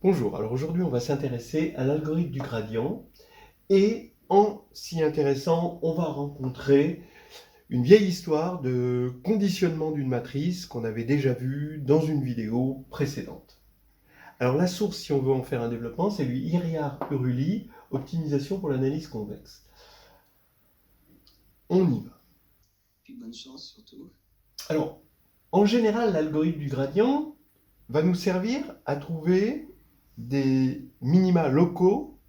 Bonjour, alors aujourd'hui on va s'intéresser à l'algorithme du gradient et en s'y intéressant on va rencontrer une vieille histoire de conditionnement d'une matrice qu'on avait déjà vue dans une vidéo précédente. Alors la source, si on veut en faire un développement, c'est lui Iriart-Uruli, optimisation pour l'analyse convexe. On y va. Et bonne chance surtout. Alors, en général, l'algorithme du gradient va nous servir à trouver des minima locaux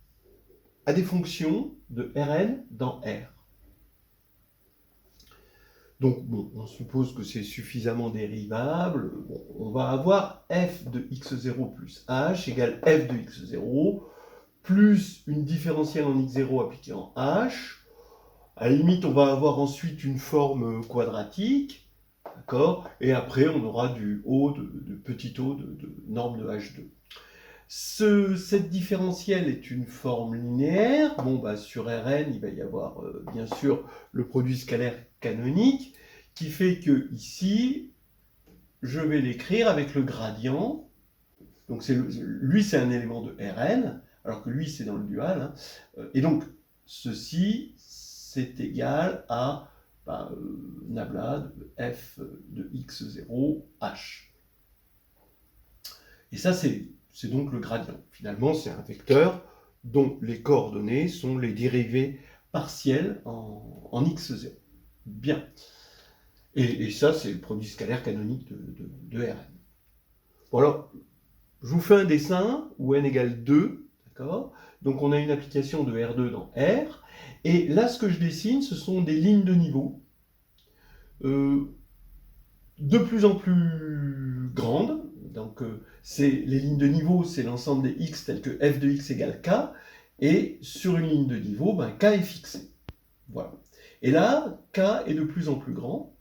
à des fonctions de Rn dans R. Donc, bon, on suppose que c'est suffisamment dérivable. Bon, on va avoir f de x0 plus h égale f de x0 plus une différentielle en x0 appliquée en h. À la limite, on va avoir ensuite une forme quadratique, d'accord? Et après, on aura du O, de petit o, de norme de h2. Cette différentielle est une forme linéaire. Bon, bah, sur Rn, il va y avoir bien sûr le produit scalaire canonique, qui fait que ici, je vais l'écrire avec le gradient. Donc lui, c'est un élément de Rn, alors que lui, c'est dans le dual. Hein. Et donc, ceci, c'est égal à nabla de f de x0 h. Et ça, c'est donc le gradient. Finalement, c'est un vecteur dont les coordonnées sont les dérivées partielles en x0. Bien. Et ça, c'est le produit scalaire canonique de Rn. Bon, alors, je vous fais un dessin où n égale 2, d'accord? Donc, on a une application de R2 dans R. Et là, ce que je dessine, ce sont des lignes de niveau de plus en plus grandes. Donc, les lignes de niveau, c'est l'ensemble des x tels que f de x égale k. Et sur une ligne de niveau, k est fixé. Voilà. Et là, k est de plus en plus grand.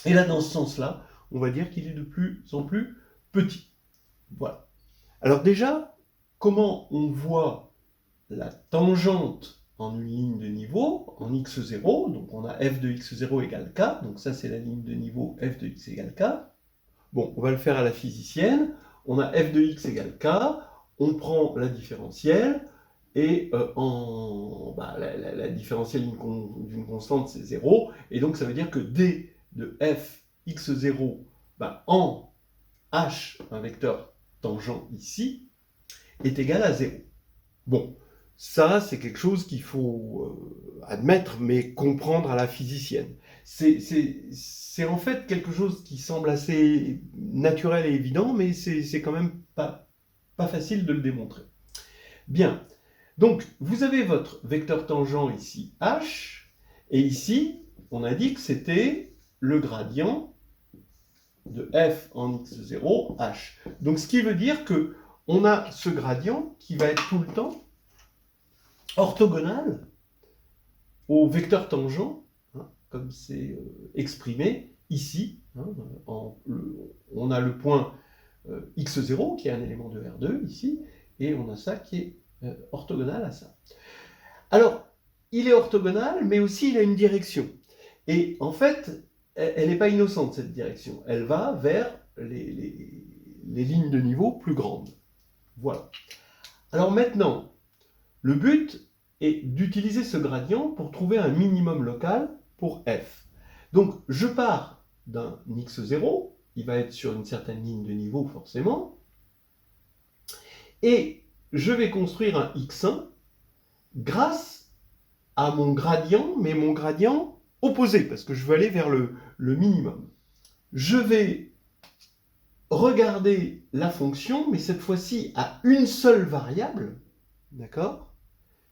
Et là, dans ce sens-là, on va dire qu'il est de plus en plus petit. Voilà. Alors déjà, comment on voit la tangente en une ligne de niveau, en x0, donc on a f de x0 égale k, donc ça c'est la ligne de niveau f de x égale k. Bon, on va le faire à la physicienne, on a f de x égale k, on prend la différentielle, et la différentielle d'une constante c'est 0, et donc ça veut dire que d de f x0 en h, un vecteur tangent ici, est égal à 0. Bon, ça, c'est quelque chose qu'il faut admettre, mais comprendre à la physicienne. C'est en fait quelque chose qui semble assez naturel et évident, mais c'est quand même pas facile de le démontrer. Bien, donc vous avez votre vecteur tangent ici, h, et ici, on a dit que c'était le gradient de f en x0, h. Donc ce qui veut dire que on a ce gradient qui va être tout le temps orthogonal au vecteur tangent, hein, comme c'est exprimé ici. Hein, on a le point x0 qui est un élément de R2 ici, et on a ça qui est orthogonal à ça. Alors, il est orthogonal, mais aussi il a une direction. Et en fait, elle n'est pas innocente, cette direction. Elle va vers les lignes de niveau plus grandes. Voilà. Alors maintenant, le but est d'utiliser ce gradient pour trouver un minimum local pour f. Donc, je pars d'un x0, il va être sur une certaine ligne de niveau forcément, et je vais construire un x1 grâce à mon gradient, mais mon gradient opposé, parce que je veux aller vers le minimum. Je vais regarder la fonction, mais cette fois-ci à une seule variable, d'accord?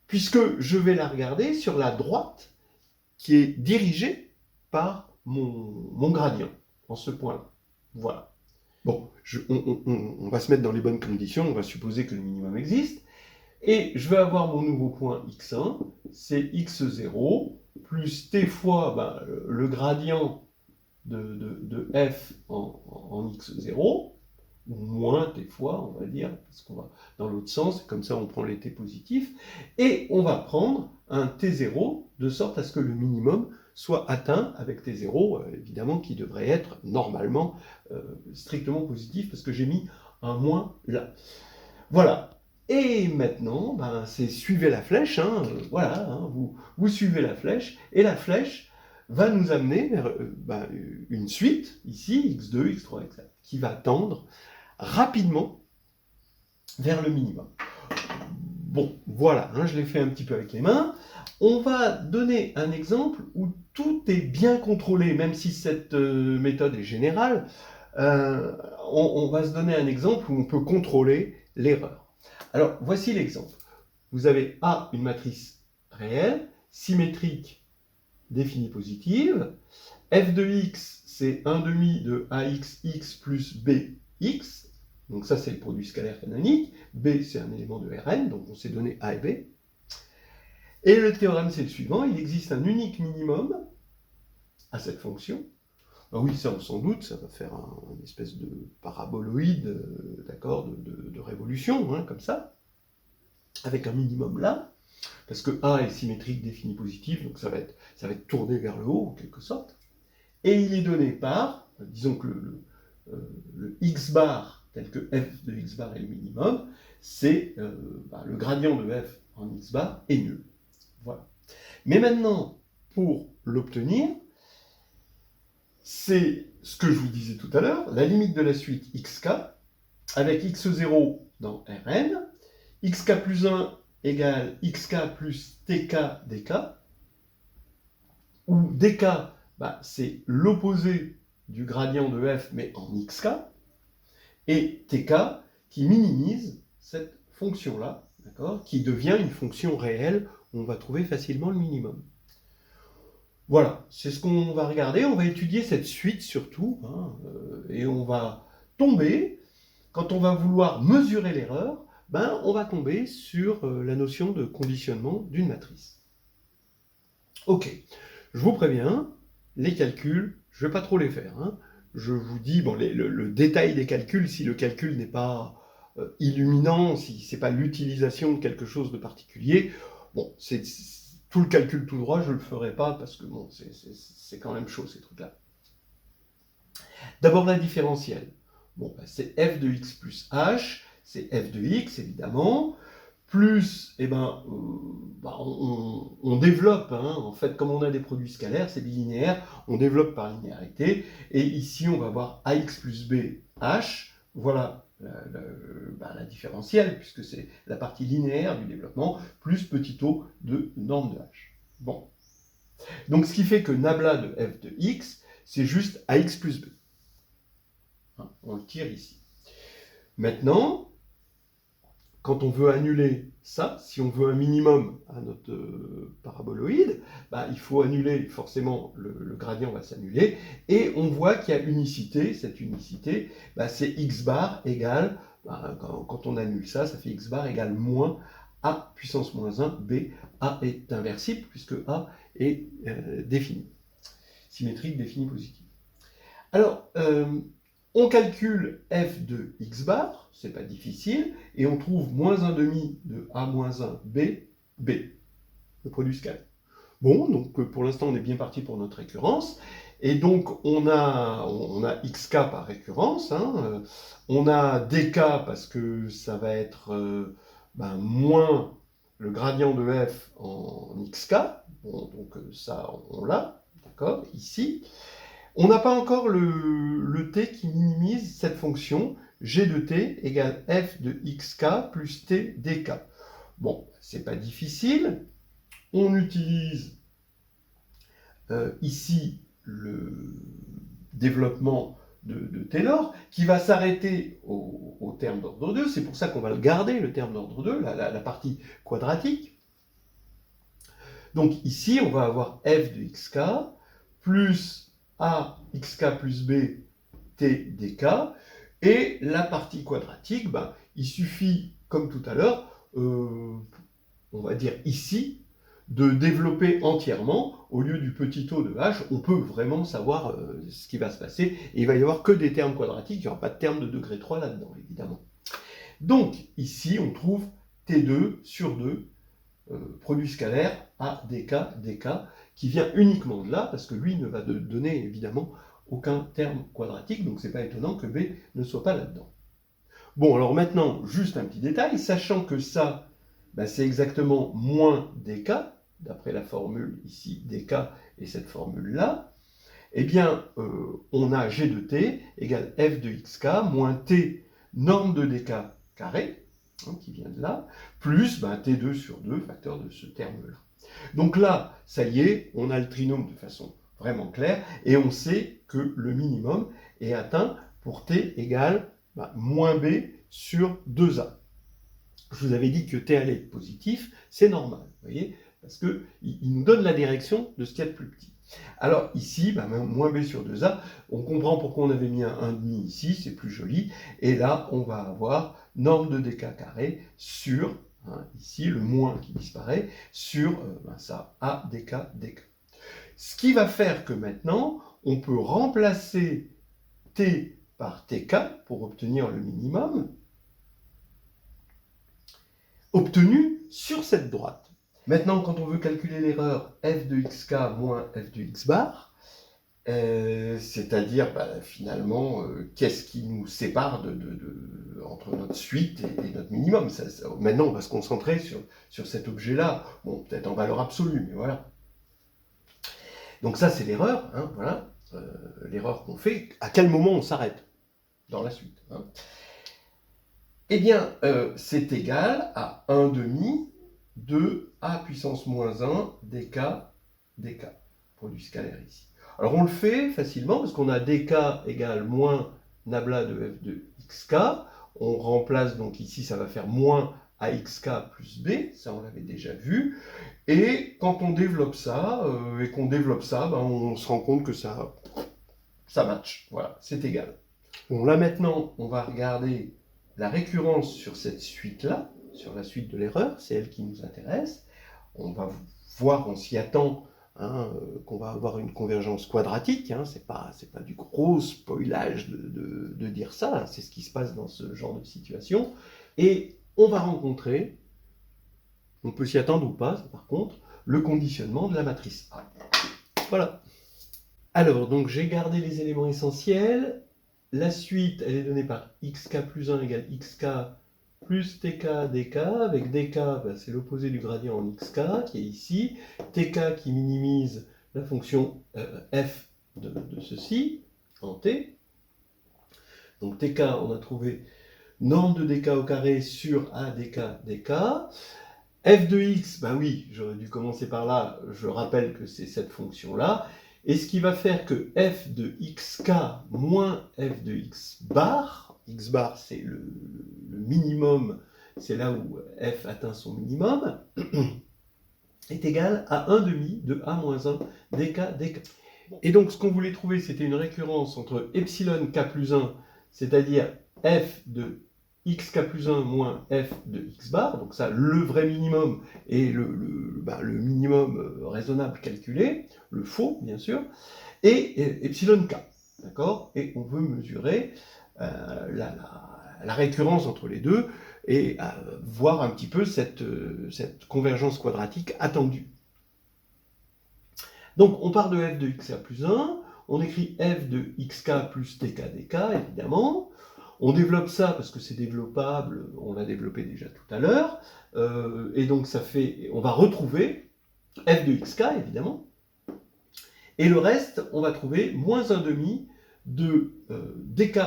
Puisque je vais la regarder sur la droite qui est dirigée par mon gradient, en ce point-là. Voilà. Bon, on va se mettre dans les bonnes conditions, on va supposer que le minimum existe, et je vais avoir mon nouveau point x1, c'est x0, plus t fois le gradient de f en x0, ou moins t fois, on va dire, parce qu'on va dans l'autre sens, comme ça on prend les t positifs, et on va prendre un t0, de sorte à ce que le minimum soit atteint avec t0, évidemment, qui devrait être normalement strictement positif, parce que j'ai mis un moins là. Voilà. Et maintenant, ben, c'est suivez la flèche, hein, voilà, hein, vous suivez la flèche, et la flèche va nous amener vers ben, une suite, ici, x2, x3, x4, qui va tendre rapidement vers le minimum. Bon, voilà, hein, je l'ai fait un petit peu avec les mains. On va donner un exemple où tout est bien contrôlé, même si cette méthode est générale. On va se donner un exemple où on peut contrôler l'erreur. Alors, voici l'exemple. Vous avez A, une matrice réelle, symétrique, définie positive. F de x, c'est 1 demi de AXX plus BX. Donc ça, c'est le produit scalaire canonique. B, c'est un élément de Rn, donc on s'est donné A et B. Et le théorème, c'est le suivant. Il existe un unique minimum à cette fonction. Ah oui, ça, on s'en doute, ça va faire une espèce de paraboloïde, d'accord, de révolution, hein, comme ça, avec un minimum là, parce que A est symétrique défini positif, donc ça va être tourné vers le haut, en quelque sorte. Et il est donné par, disons que le x bar, tel que f de x bar est le minimum, c'est le gradient de f en x bar est nul. Voilà. Mais maintenant, pour l'obtenir, c'est ce que je vous disais tout à l'heure, la limite de la suite xk, avec x0 dans Rn, xk plus 1 égale xk plus tk dk, où dk, c'est l'opposé du gradient de f, mais en xk, et tk qui minimise cette fonction-là, d'accord, qui devient une fonction réelle où on va trouver facilement le minimum. Voilà, c'est ce qu'on va regarder. On va étudier cette suite surtout, hein, et on va tomber, quand on va vouloir mesurer l'erreur, on va tomber sur la notion de conditionnement d'une matrice. Ok, je vous préviens, les calculs, je ne vais pas trop les faire. Hein. Je vous dis, bon, le détail des calculs, si le calcul n'est pas illuminant, si ce n'est pas l'utilisation de quelque chose de particulier, bon, tout le calcul tout droit, je ne le ferai pas parce que bon, c'est quand même chaud ces trucs-là. D'abord la différentielle. Bon, c'est f de x plus h, c'est f de x évidemment, plus, on développe, hein, en fait, comme on a des produits scalaires, c'est bilinéaire, on développe par linéarité, et ici on va avoir ax plus b h, voilà la différentielle, puisque c'est la partie linéaire du développement, plus petit o de norme de h. Bon. Donc ce qui fait que nabla de f de x, c'est juste ax plus b. Hein, on le tire ici. Maintenant, quand on veut annuler ça, si on veut un minimum à notre paraboloïde, il faut annuler, forcément le gradient va s'annuler, et on voit qu'il y a unicité, cette unicité, c'est x bar égale, quand on annule ça, ça fait x bar égale moins a puissance moins 1, b, a est inversible, puisque a est défini, symétrique défini positif. Alors, on calcule f de x bar, c'est pas difficile, et on trouve moins 1 demi de a moins 1 b, b, le produit scalaire. Bon, donc pour l'instant on est bien parti pour notre récurrence, et donc on a xk par récurrence, hein, on a dk parce que ça va être moins le gradient de f en xk, bon, donc ça on l'a, d'accord, ici. On n'a pas encore le t qui minimise cette fonction g de t égale f de xk plus t dk. Bon, c'est pas difficile. On utilise ici le développement de Taylor qui va s'arrêter au terme d'ordre 2. C'est pour ça qu'on va le garder, le terme d'ordre 2, la partie quadratique. Donc ici, on va avoir f de xk plus a xk plus b t dk, et la partie quadratique, il suffit, comme tout à l'heure, on va dire ici, de développer entièrement, au lieu du petit o de h, on peut vraiment savoir ce qui va se passer, et il va y avoir que des termes quadratiques, il n'y aura pas de terme de degré 3 là-dedans, évidemment. Donc, ici, on trouve t2 sur 2, produit scalaire a dk, dk, qui vient uniquement de là, parce que lui ne va donner évidemment aucun terme quadratique, donc c'est pas étonnant que B ne soit pas là-dedans. Bon, alors maintenant, juste un petit détail, sachant que ça, ben, c'est exactement moins dk, d'après la formule ici dk et cette formule-là, eh bien, on a g de t égale f de xk moins t norme de dk carré, hein, qui vient de là, plus ben, t2 sur 2, facteur de ce terme-là. Donc là, ça y est, on a le trinôme de façon vraiment claire, et on sait que le minimum est atteint pour t égale ben, moins b sur 2a. Je vous avais dit que t allait être positif, c'est normal, vous voyez, parce qu'il nous donne la direction de ce qu'il y a de plus petit. Alors ici, ben, moins b sur 2a, on comprend pourquoi on avait mis un 1,5 ici, c'est plus joli, et là, on va avoir norme de dk carré sur, hein, ici, le moins qui disparaît, sur ben, ça, a dk dk. Ce qui va faire que maintenant, on peut remplacer t par tk pour obtenir le minimum, obtenu sur cette droite. Maintenant, quand on veut calculer l'erreur f de xk moins f de x bar, c'est-à-dire bah, finalement qu'est-ce qui nous sépare entre notre suite et notre minimum. Maintenant, on va se concentrer sur cet objet-là, bon, peut-être en valeur absolue, mais voilà. Donc ça, c'est l'erreur, hein, voilà, l'erreur qu'on fait. À quel moment on s'arrête dans la suite, hein. Eh bien, c'est égal à 1 demi de a puissance moins 1 dk dk, produit scalaire ici. Alors on le fait facilement parce qu'on a dk égale moins nabla de f de xk. On remplace donc ici, ça va faire moins axk plus b, ça on l'avait déjà vu. Et quand on développe ça, ben, on se rend compte que ça match. Voilà, c'est égal. Bon, là maintenant, on va regarder la récurrence sur cette suite-là, sur la suite de l'erreur, c'est elle qui nous intéresse. On va voir, on s'y attend, hein, qu'on va avoir une convergence quadratique, hein, c'est pas du gros spoilage de dire ça, hein, c'est ce qui se passe dans ce genre de situation. Et on va rencontrer, on peut s'y attendre ou pas, par contre, le conditionnement de la matrice A. Voilà. Alors, donc j'ai gardé les éléments essentiels. La suite, elle est donnée par xk plus 1 égale xk plus tk dk, avec dk, ben, c'est l'opposé du gradient en xk, qui est ici, tk qui minimise la fonction f de ceci, en t. Donc tk, on a trouvé norme de dk au carré sur a dk dk. F de x, ben oui, j'aurais dû commencer par là, je rappelle que c'est cette fonction-là. Et ce qui va faire que f de xk moins f de x bar c'est le minimum, c'est là où f atteint son minimum, est égal à 1 demi de a moins 1 dk dk. Et donc ce qu'on voulait trouver, c'était une récurrence entre epsilon k plus 1, c'est-à-dire f de xk plus 1 moins f de x bar, donc ça, le vrai minimum et le minimum raisonnable calculé, le faux, bien sûr, et epsilon k, d'accord. Et on veut mesurer la récurrence entre les deux et voir un petit peu cette convergence quadratique attendue. Donc on part de f de xk plus 1, on écrit f de xk plus tk dk, évidemment. On développe ça parce que c'est développable, on l'a développé déjà tout à l'heure, et donc ça fait, on va retrouver f de xk, évidemment, et le reste, on va trouver moins 1 demi de dk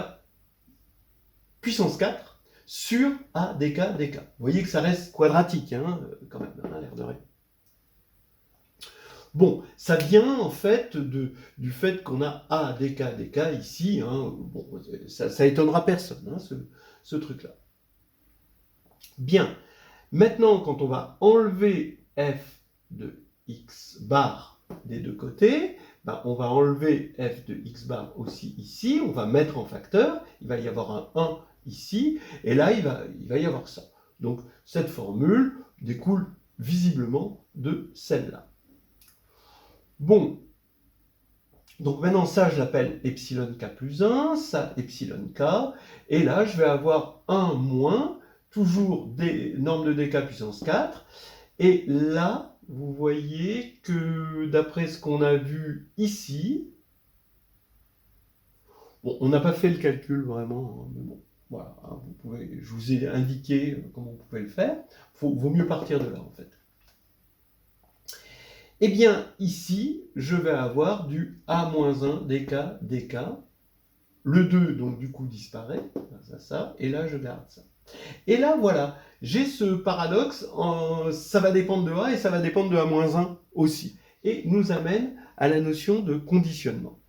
puissance 4 sur a dk dk. Vous voyez que ça reste quadratique, hein, quand même, hein, l'air de rien. Bon, ça vient en fait du fait qu'on a a dk dk ici, hein, bon, ça étonnera personne, hein, ce truc-là. Bien, maintenant quand on va enlever f de x bar des deux côtés, ben, on va enlever f de x bar aussi ici, on va mettre en facteur, il va y avoir un 1 ici, et là il va y avoir ça. Donc cette formule découle visiblement de celle-là. Bon, donc maintenant ça je l'appelle epsilon k plus 1, ça epsilon k, et là je vais avoir 1 moins, toujours des normes de dk puissance 4, et là vous voyez que d'après ce qu'on a vu ici, bon, on n'a pas fait le calcul vraiment, hein, mais bon, Voilà, hein, je vous ai indiqué comment vous pouvez le faire. Vaut mieux partir de là, en fait. Eh bien, ici, je vais avoir du A-1 dk dk. Le 2, donc du coup, disparaît. Ça, et là, je garde ça. Et là, voilà, j'ai ce paradoxe, ça va dépendre de A et ça va dépendre de A-1 aussi. Et nous amène à la notion de conditionnement.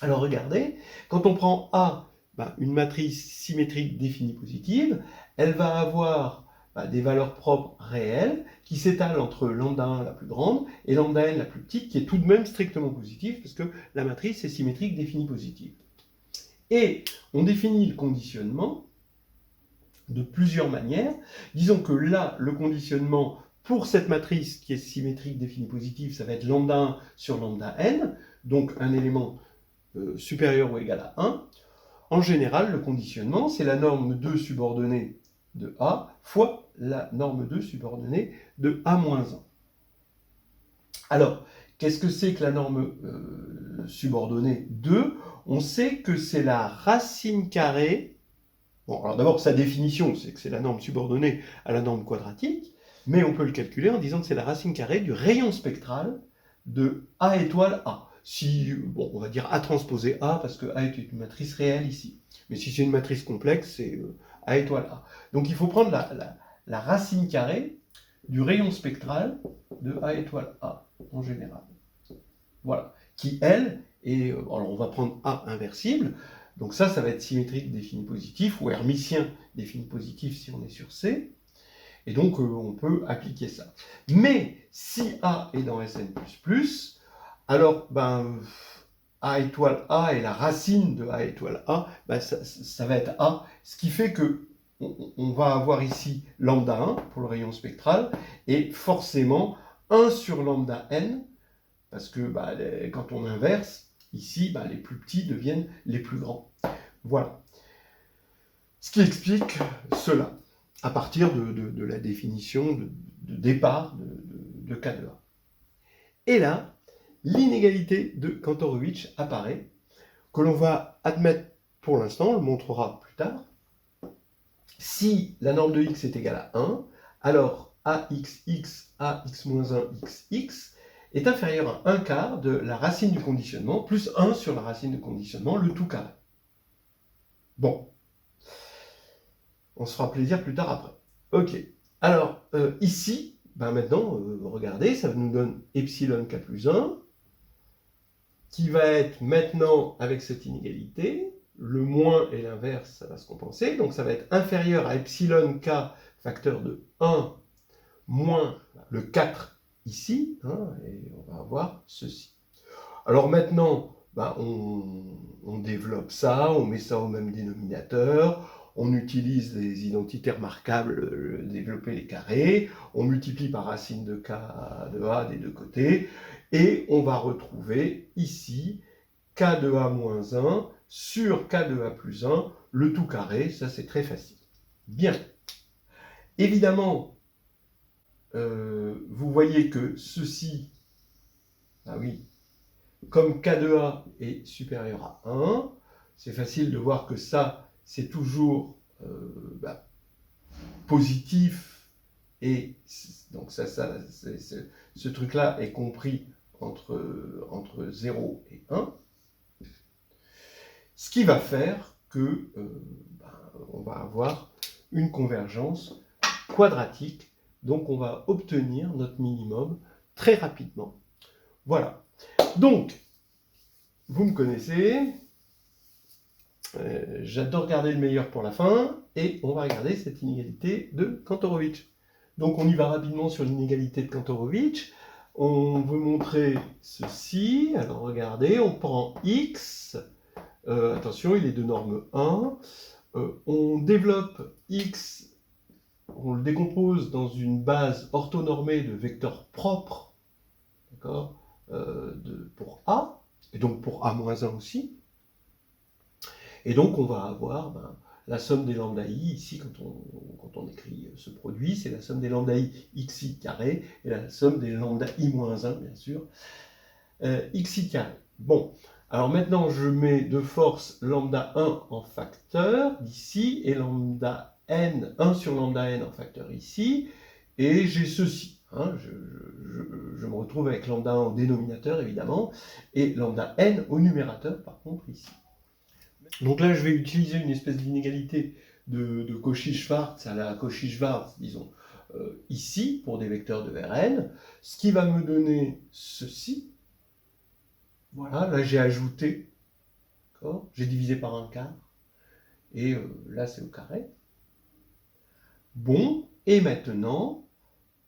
Alors regardez, quand on prend A, une matrice symétrique définie positive, elle va avoir des valeurs propres réelles qui s'étalent entre lambda 1 la plus grande et lambda n la plus petite, qui est tout de même strictement positive, parce que la matrice est symétrique définie positive. Et on définit le conditionnement de plusieurs manières. Disons que là, le conditionnement pour cette matrice qui est symétrique définie positive, ça va être lambda 1 sur lambda n, donc un élément supérieur ou égal à 1. En général, le conditionnement, c'est la norme 2 subordonnée de A fois la norme 2 subordonnée de A-1. Alors, qu'est-ce que c'est que la norme subordonnée 2 ? On sait que c'est la racine carrée. Bon, alors d'abord, sa définition, c'est que c'est la norme subordonnée à la norme quadratique, mais on peut le calculer en disant que c'est la racine carrée du rayon spectral de A étoile A. Si, bon, on va dire A transposé A, parce que A est une matrice réelle ici. Mais si c'est une matrice complexe, c'est A étoile A. Donc il faut prendre la racine carrée du rayon spectral de A étoile A, en général. Voilà. Qui, elle, est... alors on va prendre A inversible. Donc ça va être symétrique défini positif, ou hermitien défini positif si on est sur C. Et donc on peut appliquer ça. Mais si A est dans Sn++, alors A étoile A est la racine de A étoile A, ça va être A, ce qui fait que on va avoir ici lambda 1 pour le rayon spectral, et forcément 1 sur lambda n, parce que quand on inverse, ici, les plus petits deviennent les plus grands. Voilà. Ce qui explique cela, à partir de la définition de départ de K de A. Et là, l'inégalité de Kantorovitch apparaît, que l'on va admettre pour l'instant, on le montrera plus tard. Si la norme de x est égale à 1, alors AXX, AX-1, XX est inférieur à 1 quart de la racine du conditionnement, plus 1 sur la racine du conditionnement, le tout carré. Bon. On se fera plaisir plus tard après. Ok. Alors, ici, maintenant, regardez, ça nous donne epsilon k plus 1, qui va être maintenant, avec cette inégalité, le moins et l'inverse, ça va se compenser, donc ça va être inférieur à epsilon k facteur de 1 moins le 4 ici, et on va avoir ceci. Alors maintenant, on développe ça, on met ça au même dénominateur, on utilise les identités remarquables, développer les carrés, on multiplie par racine de k de a des deux côtés, et on va retrouver ici k de a moins 1 sur k de a plus 1, le tout carré, ça c'est très facile. Bien. Évidemment, vous voyez que ceci, oui, comme k de a est supérieur à 1, c'est facile de voir que ça, c'est toujours positif, et donc ce truc-là est compris entre 0 et 1, ce qui va faire que on va avoir une convergence quadratique, donc on va obtenir notre minimum très rapidement. Voilà. Donc, vous me connaissez, j'adore garder le meilleur pour la fin, et on va regarder cette inégalité de Kantorovitch. Donc on y va rapidement sur l'inégalité de Kantorovitch. On veut montrer ceci. Alors regardez, on prend x, attention, il est de norme 1. On développe x, on le décompose dans une base orthonormée de vecteurs propres, d'accord, pour A, et donc pour A-1 aussi. Et donc on va avoir la somme des lambda i, ici quand on écrit ce produit, c'est la somme des lambda i xi carré, et la somme des lambda i moins 1, bien sûr, xi carré. Bon, Alors maintenant, je mets de force lambda 1 en facteur d'ici, et lambda n, 1 sur lambda n en facteur ici, et j'ai ceci. Hein, je me retrouve avec lambda 1 au dénominateur, évidemment, et lambda n au numérateur, par contre, ici. Donc là, je vais utiliser une espèce d'inégalité de Cauchy-Schwarz à la Cauchy-Schwarz, disons, ici, pour des vecteurs de Rn, ce qui va me donner ceci. Voilà, là j'ai ajouté, j'ai divisé par un quart, et là c'est au carré. Bon, et maintenant,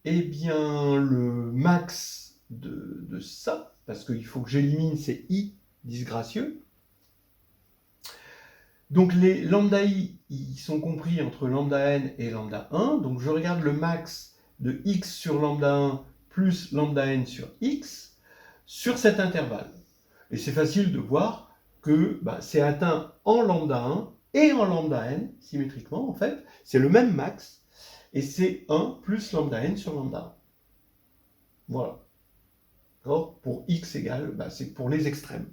eh bien, le max de ça, parce qu'il faut que j'élimine ces i disgracieux. Donc les lambda i, ils sont compris entre lambda n et lambda 1, donc je regarde le max de x sur lambda 1 plus lambda n sur x sur cet intervalle. Et c'est facile de voir que c'est atteint en lambda 1 et en lambda n, symétriquement en fait, c'est le même max, et c'est 1 plus lambda n sur lambda 1. Voilà. Pour x égale, c'est pour les extrêmes.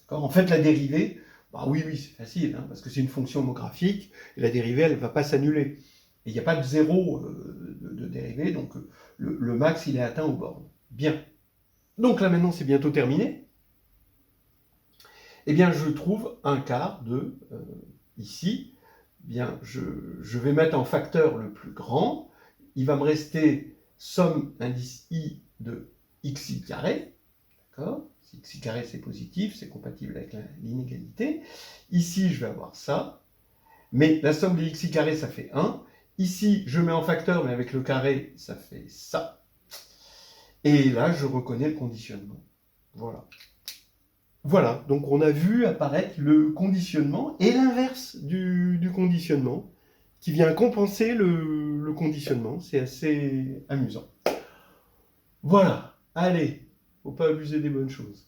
En fait, la dérivée, oui, c'est facile, hein, parce que c'est une fonction homographique, et la dérivée, elle ne va pas s'annuler. Et il n'y a pas de zéro de dérivée, donc le max, il est atteint aux bornes. Bien. Donc là, maintenant, c'est bientôt terminé. Eh bien, je trouve un quart de, ici, bien, je vais mettre en facteur le plus grand, il va me rester somme indice i de xi carré, d'accord? Si xi carré c'est positif, c'est compatible avec l'inégalité. Ici, je vais avoir ça, mais la somme des xi carré, ça fait 1. Ici, je mets en facteur, mais avec le carré, ça fait ça. Et là, je reconnais le conditionnement. Voilà. Voilà, donc on a vu apparaître le conditionnement et l'inverse du conditionnement, qui vient compenser le conditionnement. C'est assez amusant. Voilà, allez, faut pas abuser des bonnes choses.